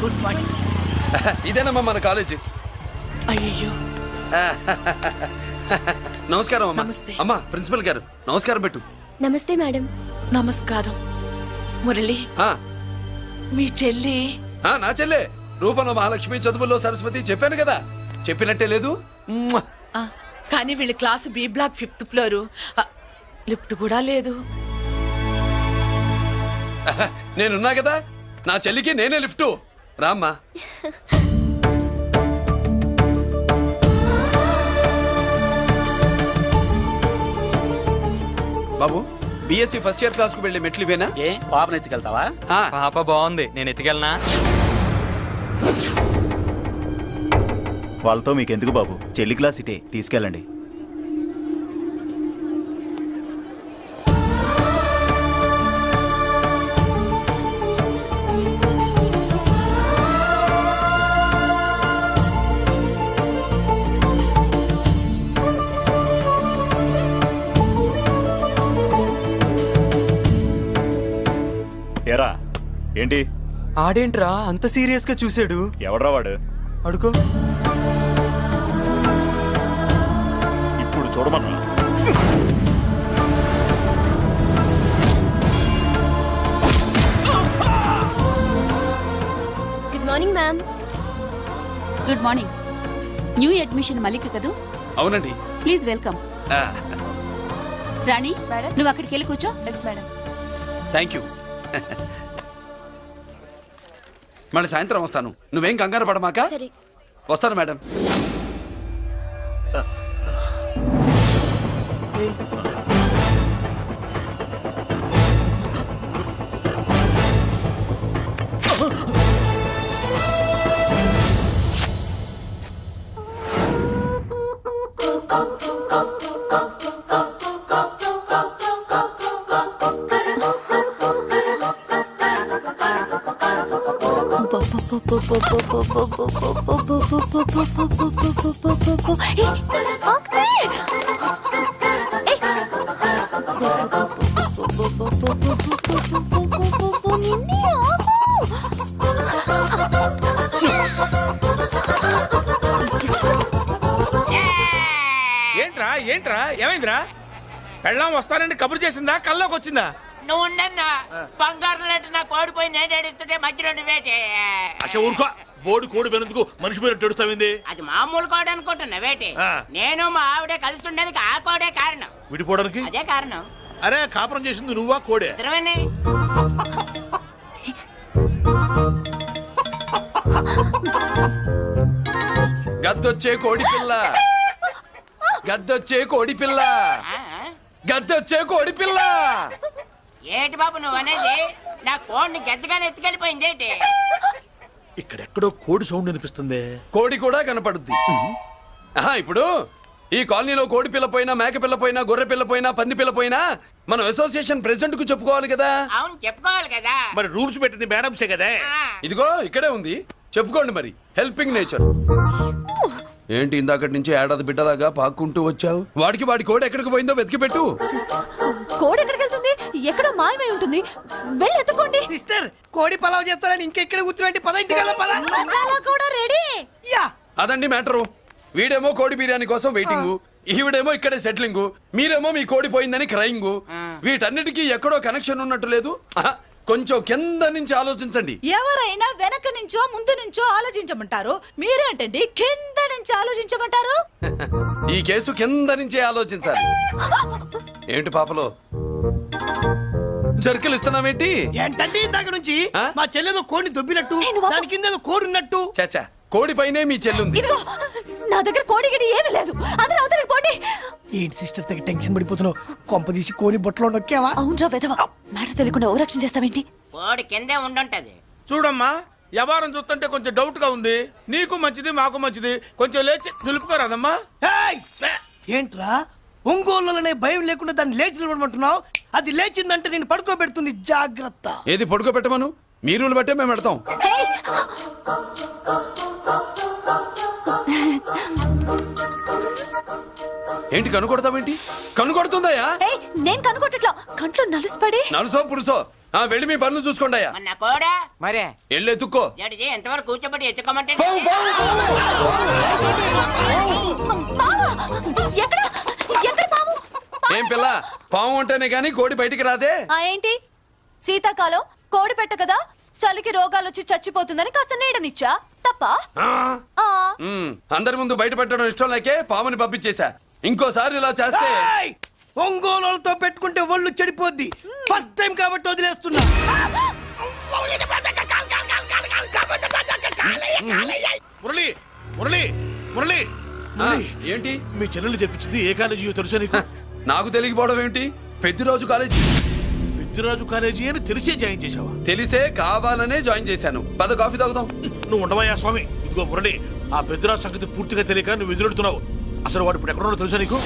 Good morning. ఇదేనమ్మా మన college. అయ్యో నమస్కారం అమ్మా. నమస్తే. అమ్మా ప్రిన్సిపల్ గారు నమస్కారం పెట్టు. నమస్తే మేడం. నమస్కారం. మురళి ఆ, మీ చెల్లి నా చెల్లె రూపంలో మహాలక్ష్మి, చదువుల్లో సరస్వతి. చెప్పాను కదా, చెప్పినట్టే లేదు. మ్మ్. ఆ, కానీ వీళ్ళ class B block 5th floor. Lift కూడా లేదు. నేనున్నా కదా, నా చెల్లికి నేనే లిఫ్ట్. రామ్మా. బాబు, బిఎస్సి ఫస్ట్ ఇయర్ క్లాస్ కు వెళ్ళి మెట్లు ఇవేనా? ఏ పాపను ఎత్తుకెళ్తావా? పాప బాగుంది, నేను ఎత్తుకెళ్ళనా? వాళ్ళతో మీకెందుకు బాబు, చెల్లి క్లాస్ ఇటే, తీసుకెళ్ళండి. ఎరా ఏంటి? ఆడేంట్రా అంత సీరియస్ గా చూసాడు? ఎవడ్రా వాడు? అడుకో. ఇప్పుడు చూడమన్నా. Good morning ma'am. Good morning. New admission Mallika కదూ? అవునండి. Please welcome. ఆ, రాణి, నువ్వు అక్కడికి వెళ్ళి కూర్చో. Yes madam. Thank you. మళ్ళీ సాయంత్రం వస్తాను, నువ్వేం కంగారు పడమాక. సరే. వస్తాను మేడం. ఏంట్రా ఏంట్రా ఏమైందిరా? పెళ్ళాం వస్తానండి కబురు చేసిందా, కల్లోకి వచ్చిందా? నువ్వు ఉండన్నా బంగారం లాంటి నాకు ఓడిపోయి నేను ఏడుస్తుంటే మధ్యలో నువ్వేటే. అసలు ఊరుకో, బోర్డు కోడి పెనందుకు మనిషి పేరు తెడుస్తావింది. అది మామూలు కోడి అనుకుంటున్నా వేటే. నేను మా ఆవిడే కలిసి ఉండడానికి ఆ కోడే కారణం. విడిపోవడానికి అదే కారణం. అరే కాపురం చేసింది నువ్వా కోడే? ఇద్దరమేనే. గద్దొచ్చే కోడి పిల్ల, గద్దొచ్చే కోడి పిల్ల, ఆ? గద్దొచ్చే కోడి పిల్ల. ఏటి బాబు నువ్వు అనేది? నా కోడిని గద్దగానే ఎత్తుకెళ్ళిపోయింది ఏంటి? ఇక్కడెక్కడో కోడి సౌండ్ అనిపిస్తుంది. కోడి కూడా కనపడుద్ది. ఇప్పుడు ఈ కాలనీలో కోడి పిల్ల పోయినా, మేక పిల్ల పోయినా, గొర్రె పిల్ల పోయినా, పంది పిల్ల పోయినా మనం అసోసియేషన్ ప్రెసిడెంట్ కు చెప్పుకోవాలి కదా. అవును చెప్పుకోవాలి కదా. మరి రూల్స్ పెట్టింది మేడంసే కదా. ఇదిగో ఇక్కడే ఉంది, చెప్పుకోండి మరి. Helping nature. ఏంటి ఇందాకటి నుంచి ఏడాది బిడ్డలాగా పాక్కుంటూ వచ్చావు? వాడికి వాడి కోడి ఎక్కడికి పోయిందో వెతికి పెట్టు. కోడి ఎక్కడికి వెళ్తుంది? ఎక్కడో మాయమై ఉంటుంది. వెళ్ళి ఎత్తుకోండి. సిస్టర్, కోడి పలావ్ చేస్తారని ఇంకెక్కడ కూర్చోండి. పద ఇంటికి వెళ్దాం, పద. మసాలా కూడా రెడీ. యా, అదండి మ్యాటరు. వీడేమో కోడి బిర్యానీ కోసం వెయిటింగ్, ఈవిడేమో ఇక్కడే సెటిలింగ్, మీరేమో మీ కోడి పోయిందని క్రయింగ్. వీటన్నిటికీ ఎక్కడో కనెక్షన్ ఉన్నట్టు లేదు. కొంచెం కింద నుంచి ఆలోచించండి. ఎవరైనా వెనక నుంచో ముందు నుంచో ఆలోచించమంటారు, మీరేంటండి కింద నుంచి ఆలోచించమంటారు? ఈ కేసు కింద నుంచే ఆలోచించాలి. ఏంటి పాపలో జర్కలు ఇస్తున్నావేంటి? ఏంటంటే ఇందాక నుంచి ఆ? మా చెల్లెదో కోడిని దొబ్బినట్టు, దాని కింద ఏదో కోడి ఉన్నట్టు. చాచా, కోడి పైనే మీ చెల్లుంది. ఇదిగో, నా దగ్గర కోడి గిడి ఏమీ లేదు. అందరూ అవతలికి పోండి. ఏంటి సిస్టర్ తెగ టెన్షన్ పడిపోతున్నావు? కొంప తీసి కోడి బొట్టలో నొక్కావా? అవునరా వెధవ, మ్యాటర్ తెలియకుండా ఓ రక్షణ చేస్తావేంటి? కోడి కిందే ఉండుంటది. చూడమ్మా, వ్యవహారం చూస్తుంటే కొంచెం డౌట్ గా ఉంది. నీకు మంచిది, మాకు మంచిది. కొంచెం లేచి నిలుపుకోరాదమ్మా. ఏయ్! ఏంట్రా ఒంగోలులోనే భయం లేకుండా దాన్ని లేచి నిలబడమంటున్నావు? అది లేచిందంటే నేను పడుకోబెడుతుంది, జాగ్రత్త. ఏది పడుకోబెట్టమను, మీ రూల్ బట్టే మేము పెడతాం. ఏంటి కనుకొడతావేంటి? కనుకొడుతుందయ్యా? నేను కనుగొట్టట్లా, కంట్లో నలుసుపడి. నలుసో పురుసో వెళ్ళి మీ పనులు చూసుకోండి అయ్యా. మన కోడా మరే వెళ్ళి ఎత్తుక్కో. జడిది ఎంతవరకు కూర్చోబెట్టి ఎత్తుకోమంటే పావు, పావు, బావా ఎక్కడ ఎక్కడ పాము ఏం పిల్ల, పాము అంటేనే గాని కోడి బయటికి రాదే. ఏంటి శీతాకాలం కోడి పెట్ట కదా, చలికి రోగాలు వచ్చి చచ్చిపోతుందని కాస్త నీడనిచ్చా తప్ప. ఆ, అందరి ముందు బయట పెట్టడం ఇష్టం లేకే పాముని పంపించేశా. ఇంకోసారి ఇలా చేస్తే ఏయ్! ఒంగోలులతో పెట్టుకుంటే ఒళ్ళు చెడిపోద్ది. ఫస్ట్ టైం కాబట్టి వదిలేస్తున్నా. మురళి మురళి మురళి ఆ, ఏంటి మీ చెల్లెలు చెప్పించింది ఏ కాలేజీ తెలుసా నీకు? నాకు తెలియకపోవడం ఏంటి? పెద్దిరాజు కాలేజీ. పెద్దిరాజు కాలేజీ అని తెలిసే జాయిన్ చేసావా? తెలిసే కావాలనే జాయిన్ చేశాను. పద కాఫీ తాగుదాం. నువ్వు ఉండవయ్యా స్వామి. ఇదిగో మురళి, ఆ పెద్దిరాజు సంగతి పూర్తిగా తెలియక నువ్వు ఎదురెడుతున్నావు. అసలు వాడు ఇప్పుడు ఎక్కడున్నాడో తెలుసా నీకు?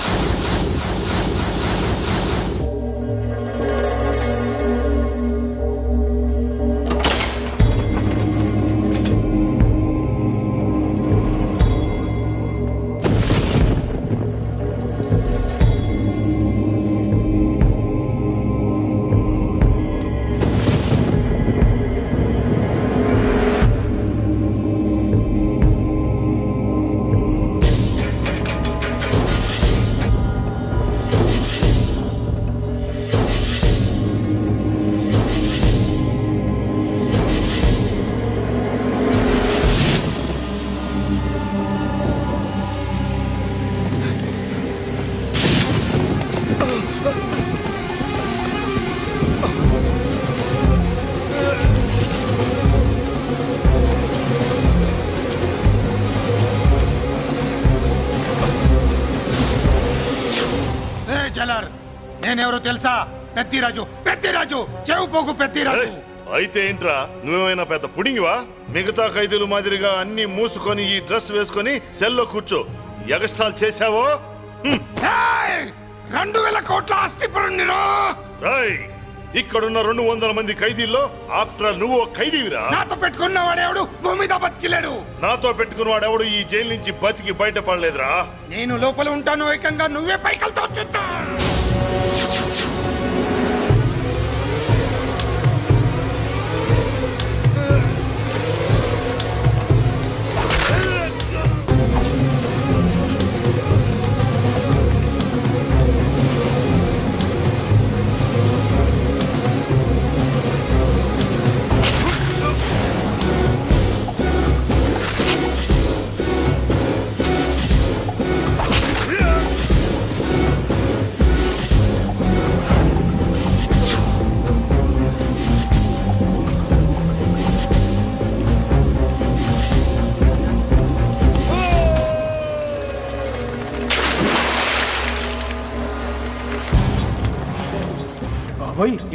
నేనెవరో తెలుసా? పెద్దిరాజు, పెద్దిరాజు, చెవు పోగు పెద్దిరాజు. అయితే ఏంట్రా, నువ్వేమైనా పెద్ద పుడింగివా? మిగతా ఖైదీలు మాదిరిగా అన్ని మూసుకొని ఈ డ్రెస్ వేసుకొని సెల్లో కూర్చో. ఎగస్ట్రాల్ చేశావో 2000 కోట్ల ఆస్తి పరుణ్ణిరా. ఇక్కడున్న 200 మంది ఖైదీల్లో ఆఫ్టర్ నువ్వు ఒక ఖైదీవిరా. నాతో పెట్టుకున్నవాడెవడు భూమి మీద బతికిలేడు. నాతో పెట్టుకున్నవాడెవడు ఈ జైలు నుంచి బతికి బయటపడలేదురా. నేను లోపల ఉంటాను, ఏకంగా నువ్వే పైకలతో చూస్తా.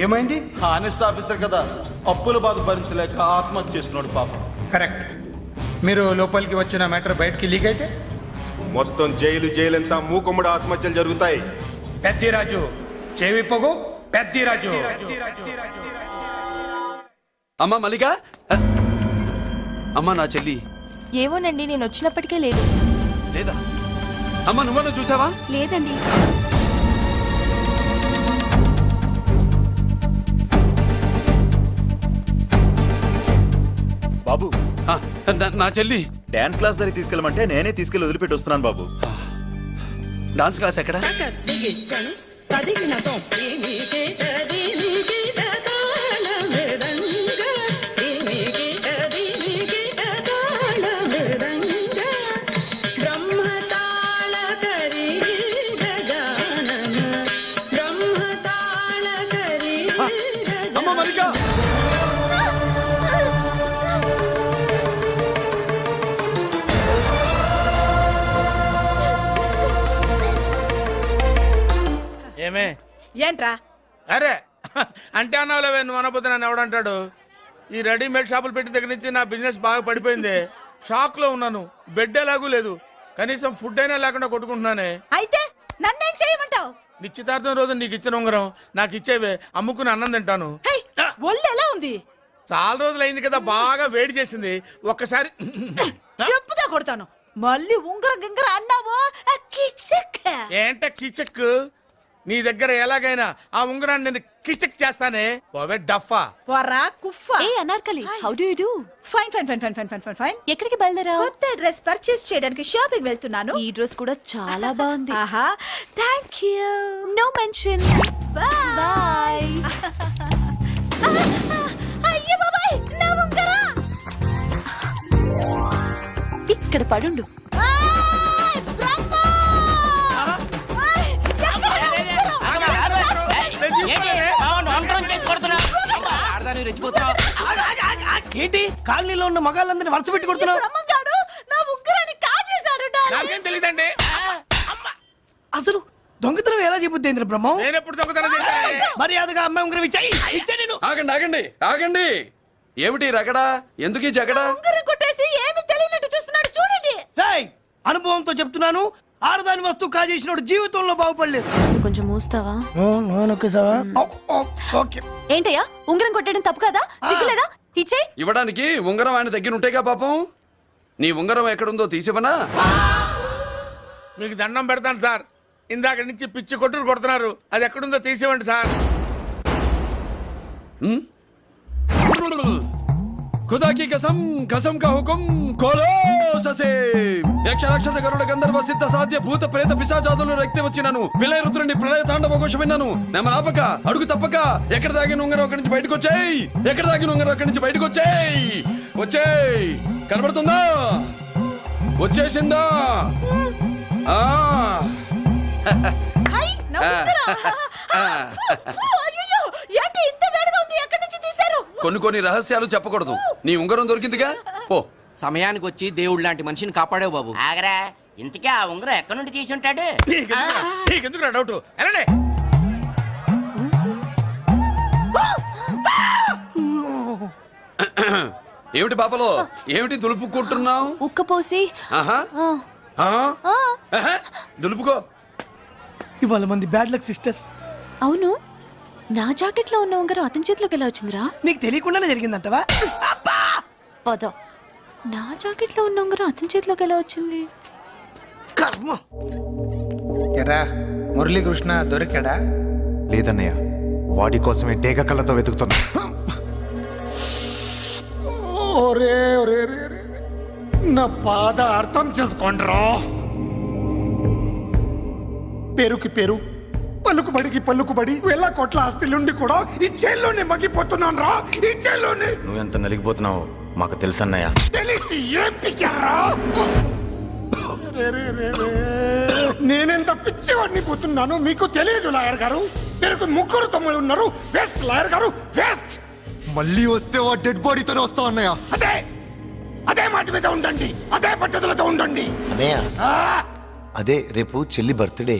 ఏమైంది? హానెస్ట్ ఆఫీసర్ కదా, అప్పుల బాధ భరించలేక ఆత్మహత్య చేసుకున్నాడు పాపం. కరెక్ట్. మీరు లోపలికి వచ్చిన మ్యాటర్ బయటికి లీక్ అయితే మొత్తం జైలు అంతా మూకుమ్మడి ఆత్మహత్యలు జరుగుతాయి. పెద్దిరాజు చెవి పొగు, పెద్దిరాజు. అమ్మా మల్లిక, అమ్మా నా చెల్లి ఏమోనండి, నేను వచ్చినప్పటికే లేదు. లేదా? అమ్మా నువ్వన్నా చూసావా? లేదండి. బాబు, నా చెల్లి డాన్స్ క్లాస్ దగ్గర తీసుకెళ్ళమంటే నేనే తీసుకెళ్ళి వదిలిపెట్టి వస్తున్నాను బాబు. డాన్స్ క్లాస్ ఎక్కడ? అమ్మ మల్లిక, ఏమే? ఏంట్రా? అరే అంటే అన్నావులేవే, నువ్వు అనబోతే నన్ను ఎవడంటాడు? ఈ రెడీమేడ్ షాపులు పెట్టిన దగ్గర నుంచి నా బిజినెస్ బాగా పడిపోయింది. షాక్ లో ఉన్నాను. బెడ్ ఎలాగూ లేదు, కనీసం ఫుడ్ అయినా లేకుండా కొట్టుకుంటున్నానే. అయితే నన్నేం చేయమంటావు? నిశ్చితార్థం రోజు నీకు ఇచ్చిన ఉంగరం నాకు ఇచ్చేవే, అమ్ముకుని అన్నం తింటాను. హై, ఒళ్ళు ఎలా ఉంది? చాలా రోజులు అయింది కదా, బాగా వేడి చేసింది. ఒక్కసారి చెప్పుదా కొడతాను. మళ్ళీ ఉంగరం గింగర అన్నావో కిచక్. ఏంట కిచక్? నీ దగ్గర ఎలాగైనా ఆ ఉంగరాన్ని నేను కిచక్ చేస్తానే పోవే డఫా. పోరా కుఫ్ఫా. ఏ Anarkali, how do you do? Fine fine fine fine fine fine fine fine. ఎక్కడికి బయలుదేరావు? కొత్త డ్రెస్ పర్చేస్ చేయడానికి షాపింగ్ వెళ్తున్నాను. ఈ డ్రెస్ కూడా చాలా బాగుంది. ఆహా, thank you. No mention. Bye. అయ్యో బాబాయ్, నా ఉంగరా. ఇక్కడ పడుండు. ఆయ్, బ్రహ్మ. ఆయ్, ఎక్కడ నా ఉంగరం? ఏంటి కాలనీలో ఉన్న మగాళ్ళందరినీ వరుస పెట్టి కొడుతున్నావు? బ్రహ్మంగాడు నా ఉంగరాన్ని కాజేశాడు డార్లింగ్. నాకేం తెలియదండి. అసలు దొంగతనం ఎలా చెబుద్ది బ్రహ్మం? నేను ఎప్పుడు దొంగతనం చేశాను? మర్యాదగా అమ్మాయి ఉంగరం ఇచ్చాయి. నేను ఆగండి ఆగండి ఆగండి. ఏమిటి రగడా? ఎందుకు ఈ జగడా? ఉంగరం కొట్టేసి ఏమీ తెలియనట్టు చూస్తున్నాడు చూడండి. రేయ్, అనుభవంతో చెప్తున్నాను, ఆడదాని వస్తువు కాజేసినోడు జీవితంలో బాగుపడలేదు. కొంచెం మూస్తావా? ఓకే. ఏంటయ్యా, ఉంగరం కొట్టడం తప్పు కదా? సిగ్గులేదా? ఇచ్చే. ఇవ్వడానికి ఉంగరం ఆయన దగ్గర ఉంటేగా పాపం. నీ ఉంగరం ఎక్కడుందో తీసివనా? మీకు దండం పెడతాను సార్, ఇందాక నుంచి పిచ్చి కొట్టుడు కొడుతున్నారు. అది ఎక్కడుందో తీసివ్వండి సార్. खुदा की कसम कसम का हुकुम खोलो ससे యక్ష రాక్షస గరుడ గంధర్వ సిద్ధ సాధ్య భూత ప్రేత పిశాచాదులు రక్తి వచ్చినాను విలయ రుద్రుని ప్రళయ తాండవ ఘోష విన్నాను. నెమరాపక అడుగు తప్పక ఎక్కడ దాగిన ఉంగరం అక్కడి నుంచి బయటకు వచ్చేయ్. ఎక్కడ దాగిన ఉంగరం అక్కడి నుంచి బయటకు వచ్చేయ్. వచ్చేయ్. కనబడుతుందా? వచ్చేసిందా? ఆ హై, నా ఉంగరం. అయ్యో, ఏంటి ఇంత వేడిగా ఉంది? ఎక్కడి నుంచి తీశారు? కొన్ని రహస్యాలు చెప్పకూడదు. నీ ఉంగరం దొరికిందిగా, పో. సమయానికి వచ్చి దేవుడు లాంటి మనిషిని కాపాడావు బాబు. ఆగరా, ఇంతకీ ఆ ఉంగరం ఎక్కడి నుండి తీసి ఉంటాడు? నీకెందుకు డౌట్? వెళ్ళండి. ఏమిటి పాపలో, ఏమిటి దులుపుకుంటున్నావు? ఉక్కపోసి. ఆహా. ఆహా. దులుపుకో. ఇవాళ మంది బ్యాడ్ లక్ సిస్టర్. అవును, నా జాకెట్ లో ఉన్న ఉంగరం అతని చేతిలోకి ఎలా వచ్చిందిరా? నీకు తెలియకుండానే జరిగిందంటవా? పద. నా జాకెట్ లో ఉన్న ఉంగరం అతని చేతిలోకి ఎలా వచ్చింది? కర్మ. ఎరా మురళీకృష్ణ దొరికాడా? లేదన్నయ్య, వాడి కోసమే డేగ కళ్ళతో వెతుకుతున్నా. ఒరే ఒరే రే రే. నా బాధ అర్థం చేసుకోండిరా. పేరుకి పేరు, పలుకుబడికి పలుకుబడి, వేల కోట్ల ఆస్తిలుండి కూడా ఈ జైల్లోనే మగ్గిపోతున్నాను రా. ఈ జైల్లోనే. నువ్వెంత నలిగిపోతున్నావు మాకు తెలుసన్నయ్య. తెలిసి ఏం పిక్కారా? నేనెంత పిచ్చివాడిని పోతున్నాను మీకు తెలియదు లాయర్ గారు. మీకు ముగ్గురు తమ్ముళ్ళు ఉన్నారు. వేస్ట్ లాయర్ గారు, వేస్ట్. మళ్ళీ వస్తే ఆ డెడ్ బాడీతోనే వస్తావు అన్నయ్య. అదే మాట మీద ఉండండి, అదే పట్టుదలతో ఉండండి. అన్నయ్య, అదే రేపు చెల్లి బర్త్డే.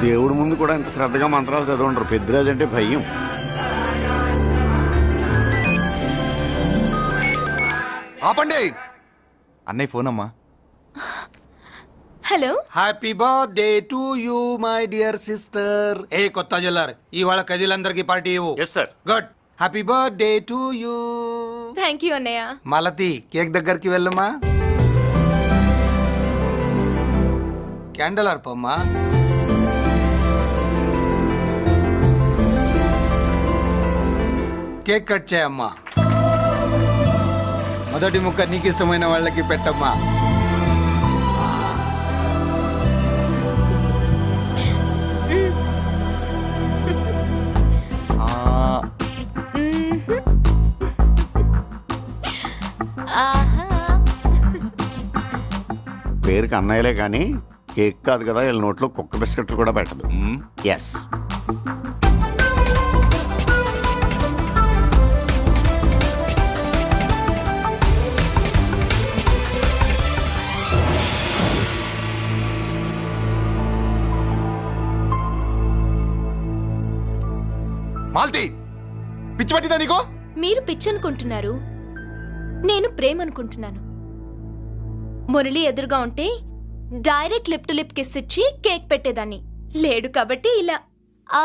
దేవుడి ముందు కూడా ఇంత శ్రద్ధగా మంత్రాలు చదవంటారు. పెద్దరాజు అంటే భయం. ఆపండి. అన్నయ్య ఫోన్ అమ్మా. Hello. Happy birthday to you my dear sister. ఏ కొత్త జిల్లార్, ఇవాళ కజిలందరికీ పార్టీ ఇవ్వు. Yes sir. Good. Happy birthday to you. Thank you అన్నయ్య. మాలతి, కేక్ దగ్గరికి వెళ్ళమ్మా. క్యాండల్ ఆర్పమ్మా. కేక్ కట్ చేయమ్మా. మొదటి ముక్క నీకు ఇష్టమైన వాళ్ళకి పెట్టమ్మా. పేరుకి అన్నయ్యలే కానీ కేక్ కాదు కదా, వీళ్ళ నోట్లో కుక్క బిస్కెట్లు కూడా పెట్టదు. ఎస్. మాల్తి పిచ్చి పట్టిందా నీకు? మీరు పిచ్చి అనుకుంటున్నారు, నేను ప్రేమ అనుకుంటున్నాను. మురళి ఎదురుగా ఉంటే direct lip to lip kiss ఇచ్చి కేక్ పెట్టేదాన్ని. లేడు కాబట్టి ఇలా ఆ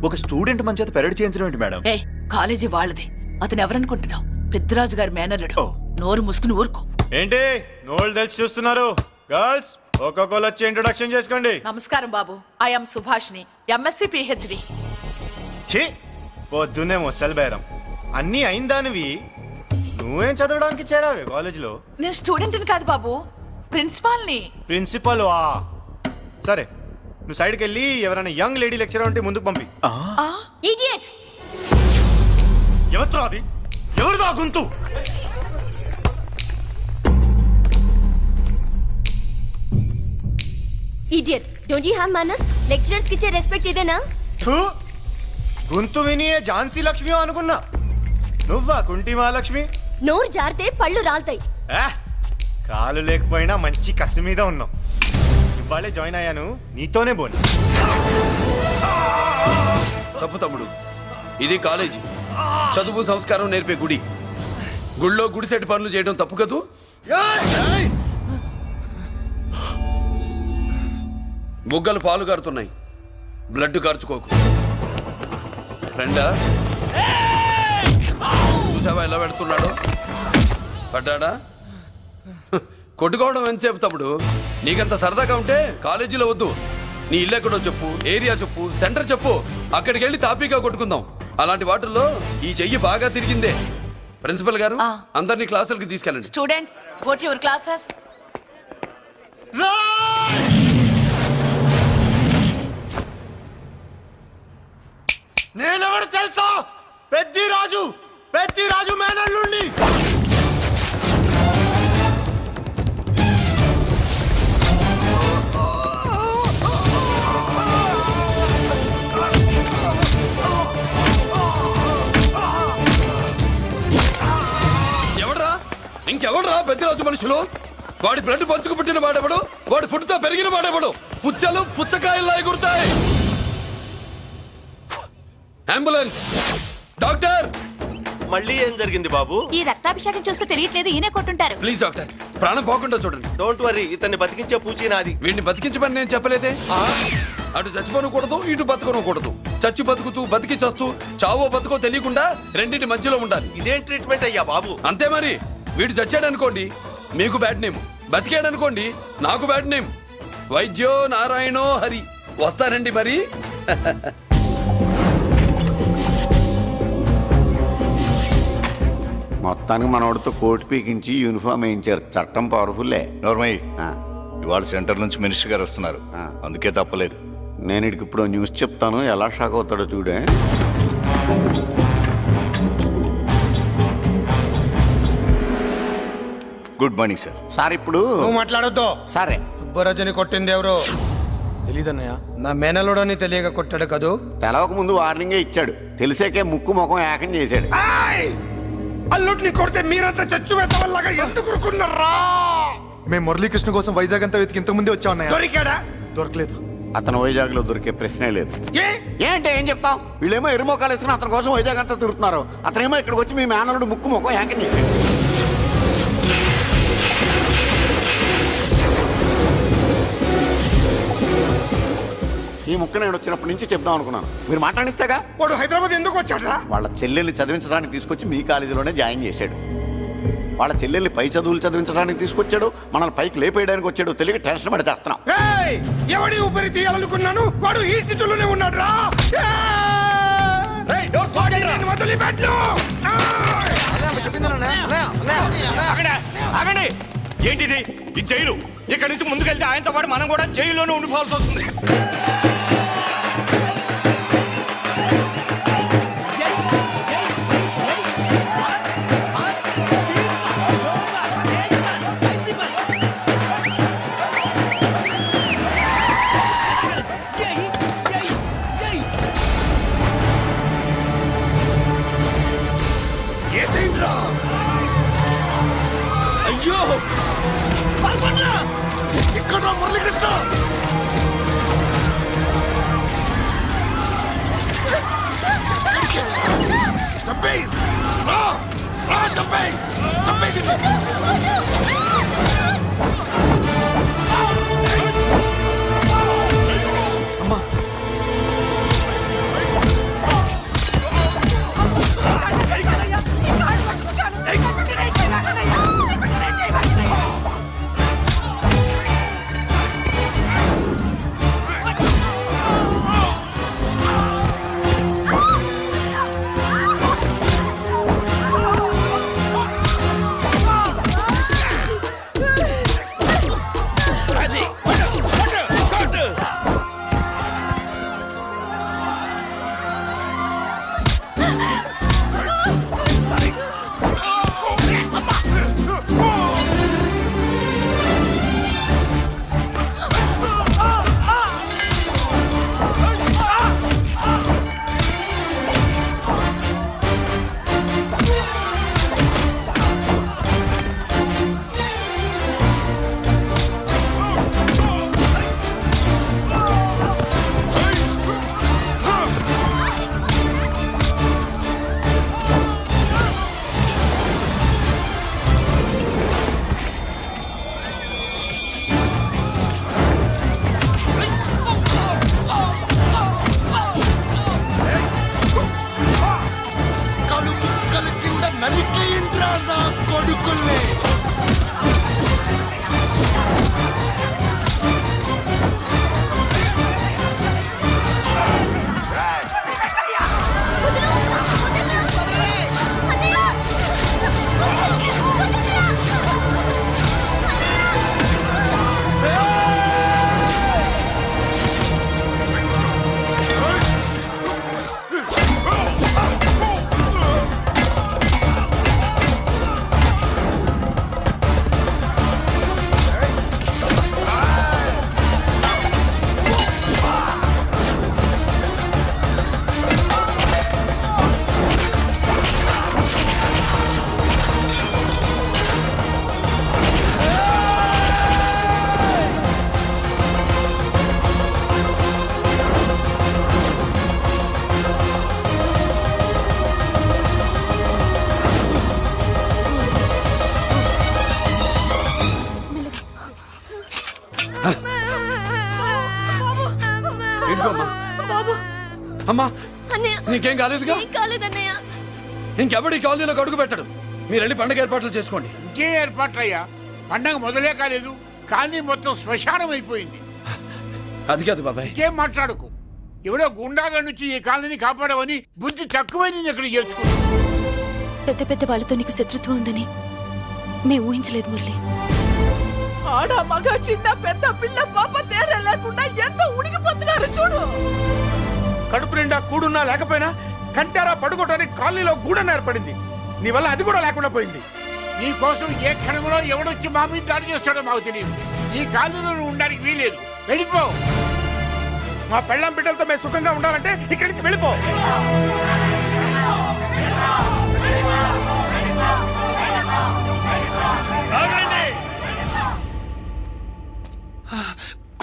ఒక స్టూడెంట్ మన చేత పెరడ్ చేయించడం ఏంటి మేడం? ఏ కాలేజీ వాళ్ళది, అతను ఎవరనుకుంటున్నావు? పెద్దరాజు గారి మేనల్లుడు. నోరు ముసుకుని ఊరుకో. ఏంటి నోళ్ళు తెలిసి చూస్తున్నారు? గర్ల్స్ ఒక్కొక్కరు వచ్చి ఇంట్రొడక్షన్ చేసుకోండి. నమస్కారం బాబు, ఐఎమ్ సుభాష్ని, ఎంఎస్సి పిహెచ్డి. ఛీ, పొద్దున్నే ముసలి బేరం అన్నీ అయిందానివి. నువ్వేం చదవడానికి చేరావే కాలేజీలో? నేను స్టూడెంట్ని కాదు బాబు, ప్రిన్సిపాల్ని. ప్రిన్సిపల్ వా? సరే, నువ్వు సైడ్కి వెళ్ళి ఎవరైనా యంగ్ లేడీ లెక్చరర్ ఉంటే ముందుకు పంపి. ఇడియట్! ఎవరితో అది? ఎవరిదో ఆ గొంతు? ఇడియట్! డోంట్ యు హావ్ మనస్? లెక్చరర్స్ కి ఇచ్చే రెస్పెక్ట్ ఇదేనా? థూ, గొంతు విని ఝాన్సీ లక్ష్మి అనుకున్నా. నువ్వా కుంటి మహాలక్ష్మి? నోరు జారితే పళ్ళు రాల్తాయి. కాలు లేకపోయినా మంచి కసి మీద ఉన్నావు. ఇవాళే జాయిన్ అయ్యాను, నీతోనే పోను. తప్పు తమ్ముడు, ఇది కాలేజీ, చదువు సంస్కారం నేర్పే గుడి. గుళ్ళో గుడిసెట్ పనులు చేయడం తప్పు కదూ? బుగ్గలు పాలు కారుతున్నాయి, బ్లడ్ కార్చుకోకు. ఫ్రెండా, చూసావా ఎలా పెడుతున్నాడు? పడ్డాడా? కొట్టుకోవడం ఎంతసేపు తమ్ముడు? నీకంత సరదాగా ఉంటే కాలేజీలో వద్దు. నీ ఇల్లు ఎక్కడో చెప్పు, ఏరియా చెప్పు, సెంటర్ చెప్పు, అక్కడికి వెళ్ళి తాపీగా కొట్టుకుందాం. అలాంటి వాటిల్లో ఈ చెయ్యి బాగా తిరిగిందే. ప్రిన్సిపల్ గారు, అందరినీ క్లాసులకి తీసుకెళ్ళండి. Students, go to your classes. నేనెవరు తెలుసా? పెద్దిరాజు మేనల్లుండి. ఇంకెవడరా పెద్దరాజు మనుషులు? వాడి బ్లడ్ పంచుకు పుట్టిన వాడెవడు? వాడి ఫుడ్తో పెరిగిన వాడెవడు? పుచ్చలు పుచ్చకాయల్లా ఎగురుతాయి. అంబులెన్స్! డాక్టర్! మళ్ళీ ఏం జరిగింది బాబు? ఈ రక్తాభిషేకం చూస్తే తెలియట్లేదు, ఈయనే కొట్టుంటారు. ప్లీజ్ డాక్టర్, ప్రాణం పోకుండా చూడండి. డోంట్ వరీ, ఇతన్ని బతికించే పూచి నాది. వీడిని బతికించమని నేను చెప్పలేదే. అటు చచ్చిపోనకూడదు, ఇటు బతకనకూడదు. చచ్చి బతుకుతూ బతికి చస్తూ చావో బతుకో తెలియకుండా రెండింటి మధ్యలో ఉండాలి. ఇదేం ట్రీట్మెంట్ అయ్యా బాబు? అంతే మరి. వీడు చచ్చాడనుకోండి మీకు బ్యాడ్ నేమ్, బతికాడనుకోండి నాకు బ్యాడ్ నేమ్. వైద్యో నారాయణో హరి. వస్తానండి మరి. మొత్తానికి మనోడితో కోట్ పీకించి యూనిఫామ్ వేయించారు. చట్టం పవర్ఫుల్లే. నోర్మయ్య, ఇవాళ సెంటర్ నుంచి మినిస్టర్ గారు వస్తున్నారు, అందుకే తప్పలేదు. నేను ఇడికి ఇప్పుడు న్యూస్ చెప్తాను, ఎలా షాక్ అవుతాడో చూడే. Good morning sir. సార్ ఇప్పుడు నువ్వు మాట్లాడొద్దు. సరే, సుబ్బరాజుని కొట్టింది ఎవరు? తెలీదన్నయ్య. నా మేనలోడని తెలియక కొట్టాడు కదూ. తెలవక ముందు వార్నింగే ఇచ్చాడు, తెలిసాకే ముక్కు ముఖం ఏకం చేశాడు. అల్లుడిని కొడితే మీరంతా చచ్చు వెతవల్లాగా ఎందుకు ఊరుకున్నారా? మేము మురళీకృష్ణ కోసం వైజాగ్ అంతా వెతికి ఇంతకు ముందే వచ్చా ఉన్నాయా? దొరికాడా? దొరకలేదు. అతను వైజాగ్ లో దొరికే ప్రశ్నే లేదు. ఏంటంటే ఏం చెప్తాం? వీళ్ళేమో ఎరుమోకాలు వేసుకుని అతని కోసం వైజాగ్ అంతా తిరుగుతున్నారు. అతనేమో ఇక్కడికి వచ్చి మీ మేనలుడు ముక్కు ముఖం ఏకం చేశాడు. ఈ ముక్క నేను వచ్చినప్పటి నుంచి చెప్దాం అనుకున్నాను, మీరు మాట్లాడిస్తేగా. వాడు హైదరాబాద్ ఎందుకు వచ్చాడరా? వాళ్ళ చెల్లెల్ని చదివించడానికి తీసుకొచ్చి మీ కాలేజీలోనే జాయిన్ చేశాడు. వాళ్ళ చెల్లెల్ని పై చదువులు చదివించడానికి తీసుకొచ్చాడు, మనల్ని పైకి లేపేయడానికి వచ్చాడు తెలియక టెన్షన్ పడి చేస్తున్నాం. ఏయ్! ఎవడి ఊపిరి తీయాలనుకున్నాను వాడు ఈ సిటీలోనే ఉన్నాడు రా. వదిలిపెట్టు. ఆగండి! ఏంటిది? ఈ జైలు. ఇక్కడి నుంచి ముందుకెళ్తే ఆయనతో పాటు మనం కూడా జైల్లోనే ఉండిపోవాల్సి వస్తుంది. అయ్యో ఇక్కడ మురళీకృష్ణ చంపేయ్. చంపేయ్. అమ్మా అన్నయ్య నీకేం కాలేదుగా? ఏం కాలేదన్నయ్య. ఇంకెవడి కాలనీలో అడుగు పెట్టడు. మీరు వెళ్ళి పండగ ఏర్పాట్లు చేసుకోండి. ఇంకే ఏర్పాట్లయ్యా? పండగ మొదలే కాలేదు, కానీ మొత్తం శ్మశానం అయిపోయింది. అది కాదు బాబాయ్. ఇంకేం మాట్లాడుకు. ఎవడో గుండాగా నుంచి ఈ కాలనీని కాపాడవని బుద్ధి తక్కువై నేను ఇక్కడ చేర్చుకున్నా. పెద్ద పెద్ద వాళ్ళతో నీకు శత్రుత్వం ఉందని మేము ఊహించలేదు మురళి. ఆడ మగ చిన్న పెద్ద పిల్ల పాప తేడా లేకుండా ఎంత ఉనికిపోతున్నారు చూడు. కడుపు నిండా కూడున్నా లేకపోయినా కంటారా పడుకోవటానికి కాలనీలో గూడెం ఏర్పడింది. నీ వల్ల అది కూడా లేకుండా పోయింది. నీ కోసం ఏ క్షణంలో ఎవడొచ్చి మా మీద దాడి చేస్తాడో మాకు తెలియదు. ఈ కాలనీలో నువ్వు ఉండడానికి వీలేదు. వెళ్ళిపో. మా పెళ్ళాం బిడ్డలతో మేము సుఖంగా ఉండాలంటే ఇక్కడి నుంచి వెళ్ళిపో.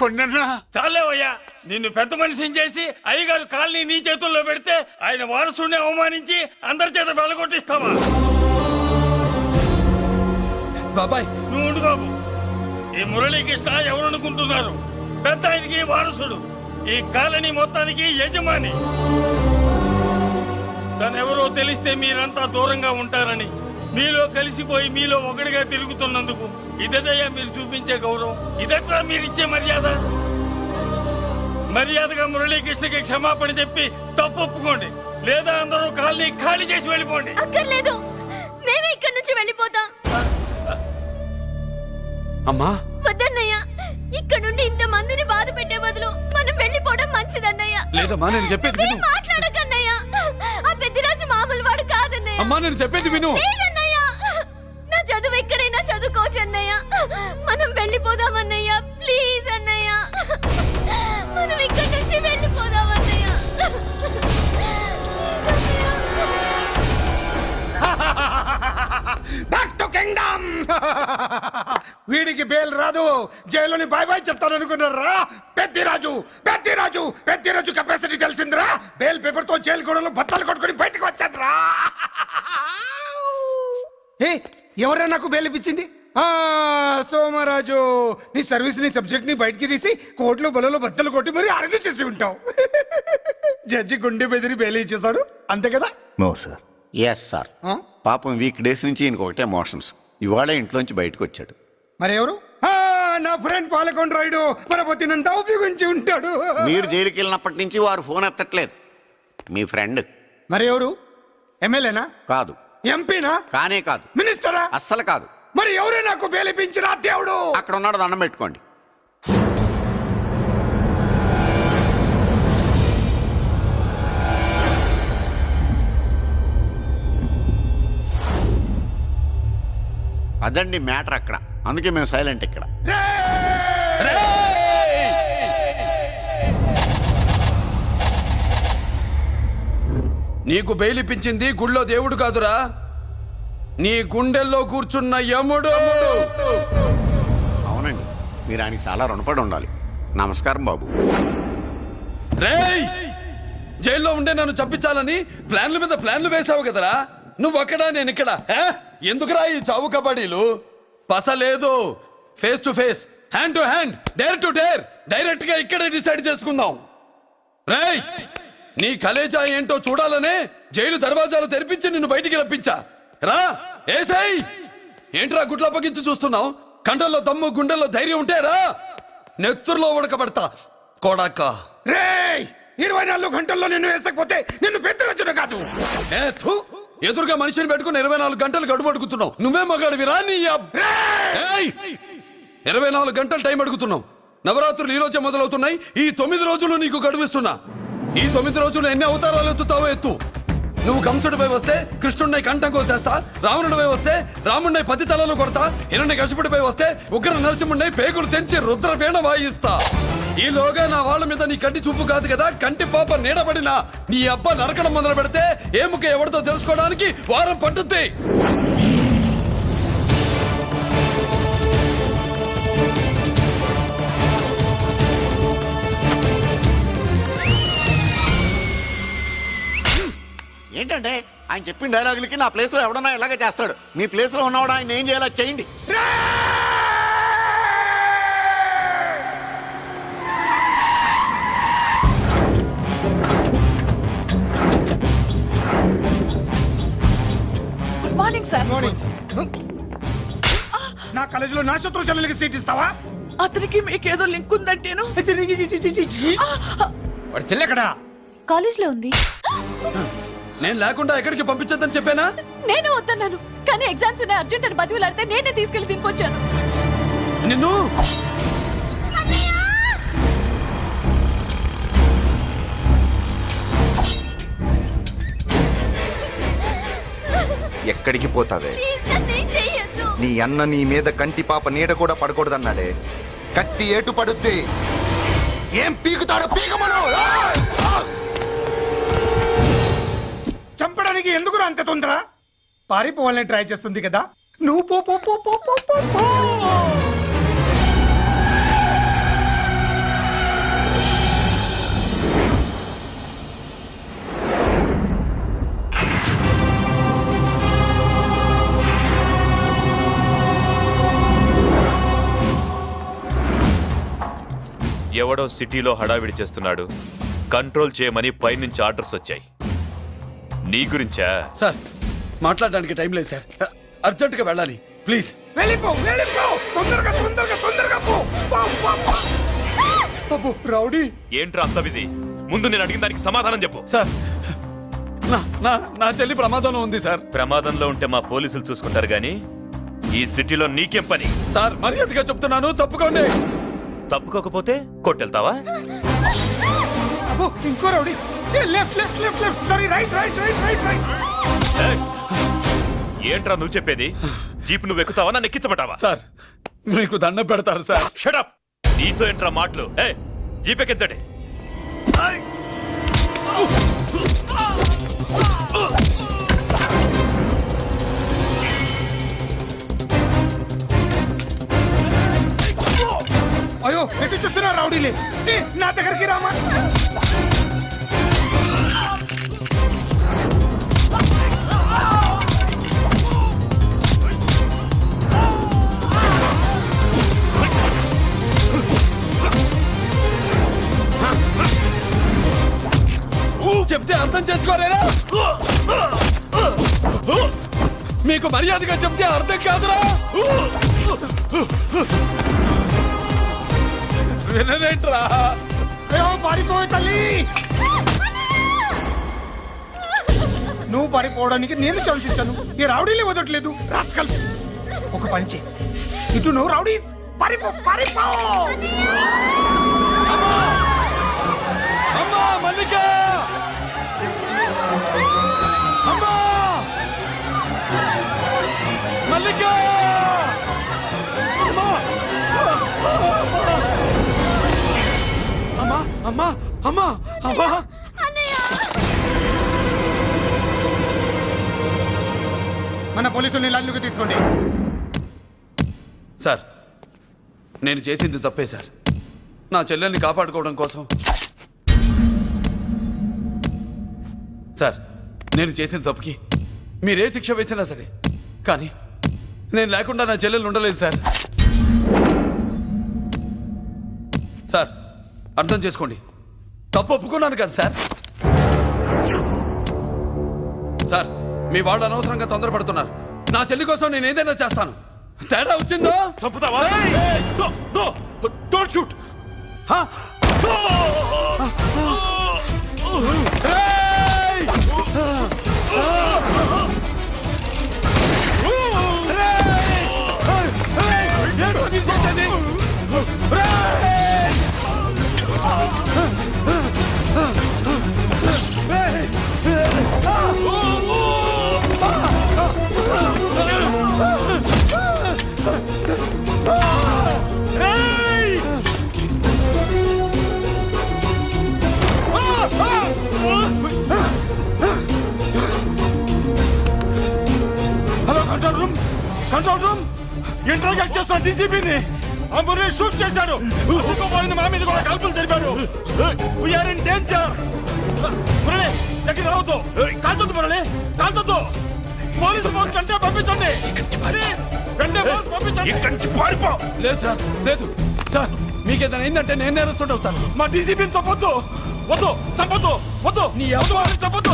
కొన్నా చాలేవయ్యా, నిన్ను పెద్ద మనిషిని చేసి అయ్యగారు కాలనీ నీ చేతుల్లో పెడితే ఆయన వారసుని అవమానించి అందరి చేత వెళ్ళగొట్టిస్తావా? బాబాయ్ నువ్వు ఉండు బాబు. ఈ మురళీకృష్ణ ఎవరనుకుంటున్నారు? పెద్ద ఆయనకి వారసుడు, ఈ కాలనీ మొత్తానికి యజమాని. తనెవరో తెలిస్తే మీరంతా దూరంగా ఉంటారని మీలో కలిసిపోయి మీలో ఒకటిగా తిరుగుతున్నందుకు ఇదయ్యా మీరు చూపించే గౌరవం, ఇదట్లా మీరు ఇచ్చే మర్యాద. మర్యాదగా మురళీకృష్ణకి క్షమాపణ చెప్పి తప్పు ఒప్పుకోండి, లేదా అందరూ కాలనీ ఖాళీ చేసి వెళ్ళిపోండి. అక్కర్లేదు, మేమే ఇక్కడి నుంచి వెళ్ళిపోతాం. అమ్మా వద్దన్నయ్య, ఇక్కడ నుండి ఇంత మందిని బాధ పెట్టే బదులు మనం వెళ్ళిపోవడం మంచిదన్నయ్య. లేదమ్మా, నేను చెప్పేది విను. మాట్లాడకన్నయ్య, ఆ పెద్దిరాజు మామూలు వాడు కాదన్నయ్య. అమ్మా నేను చెప్పేది విను. లేదన్నయ్య, నా చదువు ఎక్కడైనా చదువుకోవచ్చు అన్నయ్య. మనం వెళ్ళిపోదామన్నయ్య, ప్లీజ్ అన్నయ్య. మనం ఇక్కడి నుంచి వెళ్ళిపోదామన్నయ్య. Back to kingdom. వీడికి బెయిల్ రాదు, జైల్లోని బాయ్ బాయ్ చెప్తాను అనుకున్నారా? పెద్దిరాజు పెద్దిరాజు పెద్దిరాజు కెపాసిటీ తెలిసిందిరా. బెయిల్ పేపర్ తో జైలు గోడలు బట్టలు కొట్టుకుని బయటకు వచ్చాడ్రా. ఏ ఎవరా నాకు బెయిల్ ఇప్పించింది? సోమరాజు, నీ సర్వీస్ నీ సబ్జెక్ట్ ని బయటికి తీసి కోర్టులో బలలో బద్దలు కొట్టి మరి ఆర్గ్యూ చేసి ఉంటావు. జడ్జి గుండె బెదిరి బెయిల్ ఇచ్చేసాడు, అంతే కదా? No sir. Yes sir. పాపం వీక్ డేస్ నుంచి ఈయనకు ఒకటే మోషన్స్. ఇవాళ ఇంట్లోంచి బయటకు వచ్చాడు. మరి ఎవరు? నా ఫ్రెండ్ పాలకొండ రాయుడు మన పొత్తినంతా ఉపయోగించి ఉంటాడు. మీరు జైలుకి వెళ్ళినప్పటి నుంచి వారు ఫోన్ ఎత్తట్లేదు. మీ ఫ్రెండ్. మరి ఎవరు? ఎమ్మెల్యేనా? కాదు. ఎంపీనా? కానే కాదు. మినిస్టరా? అస్సలు కాదు. మరి ఎవరే నాకు బేలిపించిన దేవుడు? అక్కడ ఉన్నాడు, దండం పెట్టుకోండి. అదండి మ్యాటర్ అక్కడ. అందుకే మేము సైలెంట్ ఇక్కడ. నీకు బెయిల్ ఇప్పించింది గుళ్ళో దేవుడు కాదురా, నీ గుండెల్లో కూర్చున్న యముడు. అవునండి, మీరు ఆయనకి చాలా రుణపడి ఉండాలి. నమస్కారం బాబు. రేయ్, జైల్లో ఉండే నన్ను చంపించాలని ప్లాన్ల మీద ప్లాన్లు వేసావు కదరా. నువ్వక్కడా నేను ఇక్కడ. ఎందుకురా ఈ చావు కబడ్డీలు? పసలేదు. Face to face, hand to hand, dare to dare, direct గా ఇక్కడే డిసైడ్ చేసుకుందాం. రేయ్, నీ కలేజా ఏంటో చూడాలనే జైలు దర్వాజాలు తెరిపించి నిన్ను బయటికి రప్పించా. రా ఏసై. ఏంట్రా గుడ్లప్పగించి చూస్తున్నావు? కండల్లో దమ్ము, గుండెల్లో ధైర్యం ఉంటే రా, నెత్తురులో ఉడకబడతా కొడాక. రేయ్, 24 గంటల్లో నిన్ను వేసకపోతే నిన్ను పెద్దరొచ్చుడు కాదు. ఎదురుగా మనిషిని పెట్టుకుని 24 గంటలు గడుపు అడుగుతున్నావు. నువ్వే మగాడివిరా నీ 24 గంటలు టైం అడుగుతున్నావు. నవరాత్రులు ఈ రోజే మొదలవుతున్నాయి. ఈ 9 రోజులు నీకు గడువిస్తున్నా. ఈ 9 రోజులు ఎన్ని అవతారాలు ఎత్తుతావో ఎత్తు. నువ్వు కంసుడిపై వస్తే కృష్ణుడిని కంఠం కోసేస్తా, రావణుడిపై వస్తే రాముడిని 10 తలలు కొడతా, హిరణ్య కశిపుడిపై వస్తే ఉగ్ర నరసింహుడిని పేగులు తెంచి రుద్రవీణ వాయిస్తా. ఈలోగా నా వాళ్ళ మీద నీ కంటి చూపు కాదు కదా, కంటి పాప నీడబడినా నీ అబ్బ నరకడం మొదలు పెడితే ఏ ముఖ ఎవరితో తెలుసుకోవడానికి వారం పట్టుద్ది. ఏంటంటే ఆయన చెప్పిన డైలాగులకి నా ప్లేస్ లో ఎవడన్నా ఇలాగే చేస్తాడు. మీ ప్లేస్ లో ఉన్నవాడు ఆయన ఏం చేయాలో చేయండి. Good morning sir. నా కాలేజీలో నా శత్రు చెల్లెలకి సీట్ ఇస్తావా? అతనికి మీకేదో లింక్ ఉందంటేను. వాడు చెల్లెక్కడా? కాలేజ్ లో ఉంది. నేను లేకుండా ఎక్కడికి పంపించొద్దని చెప్పానా? నేను వద్దన్నాను, కానీ ఎగ్జామ్స్ ఉన్నాయి అర్జెంట్ అని బతిలాడితే నేనే తీసుకెళ్లి దింపొచ్చాను. నిన్ను ఎక్కడికి పోతావే? ప్లీజ్ నన్ను ఏం చెయ్యొద్దు. నీ అన్న నీ మీద కంటి పాప నీడ కూడా పడకూడదన్నాడే. కత్తి ఏటు పడుద్ది. ఏం పీకుతాడో పీకమను. చంపడానికి ఎందుకు అంత తొందర? పారిపోవాలని ట్రై చేస్తుంది కదా. నువ్వు పో పో పో పో పో పో పో. ఎవడో సిటీలో హడావిడి చేస్తున్నాడు, కంట్రోల్ చేయమని పైనుంచి ఆర్డర్స్ వచ్చాయి. నీ గురించా? సార్ మాట్లాడడానికి టైం లేదు సార్. అర్జెంటుగా వెళ్ళాలి ప్లీజ్. వెళ్ళిపో వెళ్ళిపో, తొందరగా తొందరగా తొందరగా పో. పో, పో, పో. అబ్బో, రౌడీ. ఏంట్రా అంత బిజీ? ముందు నేను అడిగిన దానికి సమాధానం చెప్పు. సార్ నా చెల్లి ప్రమాదంలో ఉంది సార్. ప్రమాదంలో ఉంటే మా పోలీసులు చూసుకుంటారు గానీ ఈ సిటీలో నీకేం పని? సార్ మర్యాదగా చెప్తున్నాను, తప్పుకోండి. తప్పుకోకపోతే కొట్టెళ్తావా? అబ్బో, ఇంకో rowdy. Left left left left, sorry right right right right right. ఏయ్! ఏంట్రా నువ్వు చెప్పేది? జీప్ నువ్వు ఎక్కుతావా నన్ను ఎక్కించబట్టావా? సార్ మీకు దండం పెడతారు సార్. షడప్! నీతో ఏంట్రా మాటలు? జీప్ ఎక్కించండి. అయ్యో, ఎటు చూస్తున్నా రౌడీలే? నా దగ్గరికి రామా. చెప్తే అర్థం చేసుకోలేరా? మీకు మర్యాదగా చెప్తే అర్థం కాదురా? వినరేంట్రా? పారిపోయి తల్లి, నువ్వు పారిపోవడానికి నేను చవిచించాను. ఈ రౌడీలే వదట్లేదు. రాస్కల్స్, ఒక పని చేయి, ఇటు నువ్వు రౌడీస్ పారిపో పారిపో. అమ్మా మల్లిక! అమ్మా మల్లిక! అమ్మా అమ్మా అమ్మా అమ్మా! మన పోలీసుల్ని లైన్లోకి తీసుకోండి. సార్ నేను చేసింది తప్పే సార్. నా చెల్లెల్ని కాపాడుకోవడం కోసం. సార్ నేను చేసిన తప్పుకి మీరే శిక్ష వేసినా సరే, కానీ నేను లేకుండా నా చెల్లెలు ఉండలేదు సార్. సార్ అర్థం చేసుకోండి, తప్పు ఒప్పుకున్నాను కదా సార్. సార్ మీ వాళ్ళు అనవసరంగా తొందరపడుతున్నారు. నా చెల్లి కోసం నేను ఏదైనా చేస్తాను. తేడా వచ్చిందో చంపుతావా? Don't shoot. Hello control room, control room. Interrogate చేస్తున్న డీసీపీని ఆ మురళి షూట్ చేశాడు. పోయింది, మా మీద కూడా కాల్పులు జరిపాడు. We're in danger. మురళి దగ్గర రావద్దు, కాల్చొద్దు మురళి, కాల్చొద్దు. పోలీసు ఫోర్స్ అంటే పంపించండి. వెంటనే ఫోర్స్ పంపించండి. ఇక్కడి నుంచి పారిపో. లేదు సార్, లేదు సార్. మీకేదైనా అయిందంటే నేను నేరస్తుంటే అవుతాను. మా డీసీపీని చంపొద్దు, వద్దు, చంపొద్దు, వద్దు. నీ ఎవరు చంపొద్దు.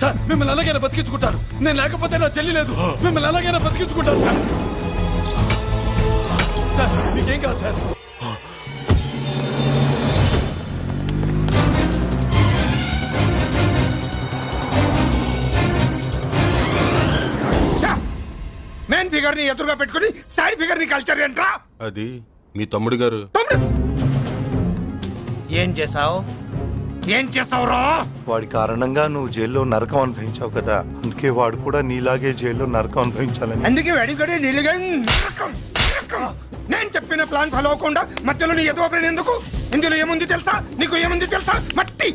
సార్ మిమ్మల్ని అలాగైనా బతికించుకుంటారు. నేను లేకపోతే నా చెల్లి లేదు. మిమ్మల్ని అలాగైనా బతికించుకుంటారు సార్. సార్ మీకేం కాదు సార్. మెయిన్ ఫిగర్ ని ఎదురుగా పెట్టుకుని సైడ్ ఫిగర్ ని కల్చర్ ఏంట్రా? అది మీ తమ్ముడు గారు. ఏం చేసావు? ఏం చేసావురా? వాడి కారణంగా నువ్వు జైల్లో నరకం అనుభవించావు కదా, అందుకే వాడు కూడా నీలాగే జైల్లో నరకం అనుభవించాలని. అందుకే వెడిగడే నీళ్ళుగా నరకం నరకం. నేను చెప్పిన ప్లాన్ ఫాలో అవ్వకుండా మధ్యలో నీ ఎదురు ఓపెన్ ఎందుకు? ఇందులో ఏముంది తెలుసా? నీకు ఏముంది తెలుసా? మట్టి.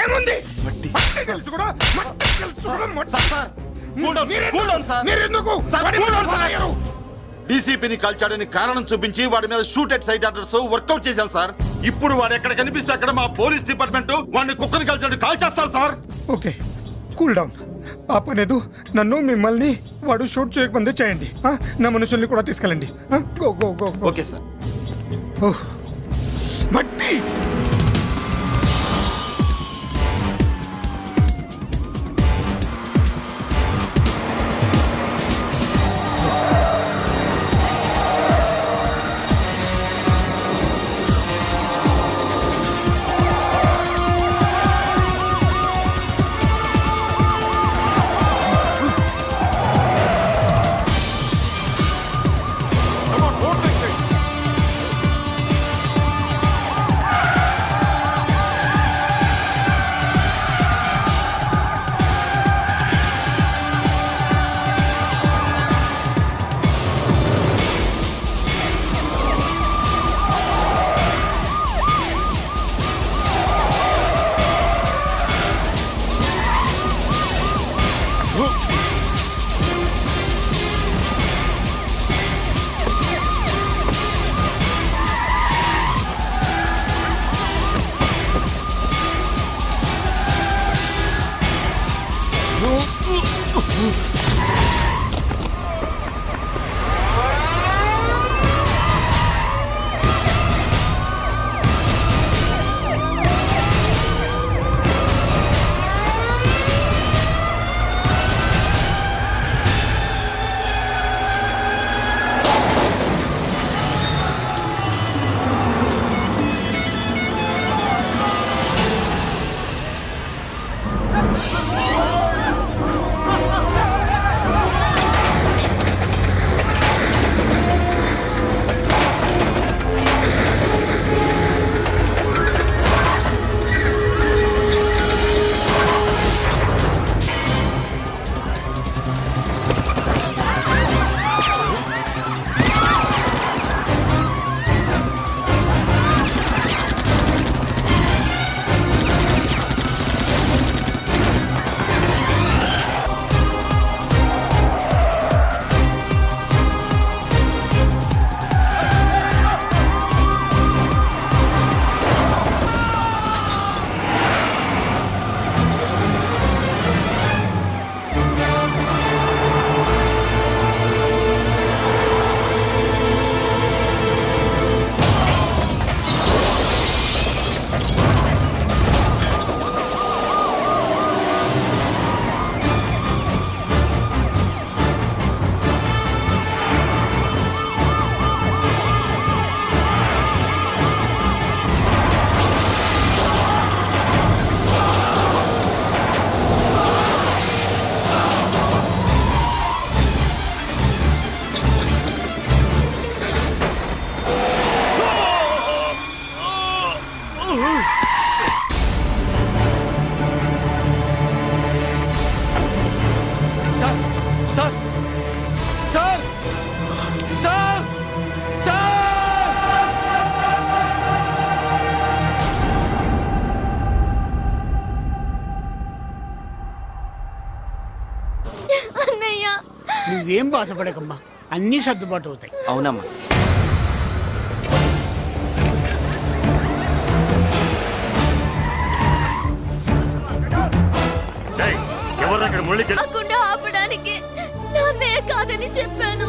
ఏముంది? మట్టి తెలుసు కూడా, మట్టి తెలుసు కూడా. మీరెందుకు డీసీపీని కాల్చాడని కారణం చూపించి వాడి మీద shoot at sight orders work out చేశారు సార్. ఇప్పుడు వాడు ఎక్కడ కనిపిస్తే అక్కడ మా పోలీస్ డిపార్ట్మెంట్ వాడిని కుక్కని కాల్చాడు కాల్ చేస్తారు సార్. Okay, cool down. ఆ పనేదు నన్ను మిమ్మల్ని వాడు షూట్ చేయకముందే చేయండి. నా మనుషుల్ని కూడా తీసుకెళ్ళండి. Go go go. Okay sir. మట్టి సార్ సార్ అన్నయ్య నువ్వేం బాధపడకమ్మా, అన్నీ సర్దుబాటు అవుతాయి. అవునమ్మా. ఎవరు అక్కడ మురళి ఆ గుండె ఆపడానికి నా అన్నయ్య కాదని చెప్పాను.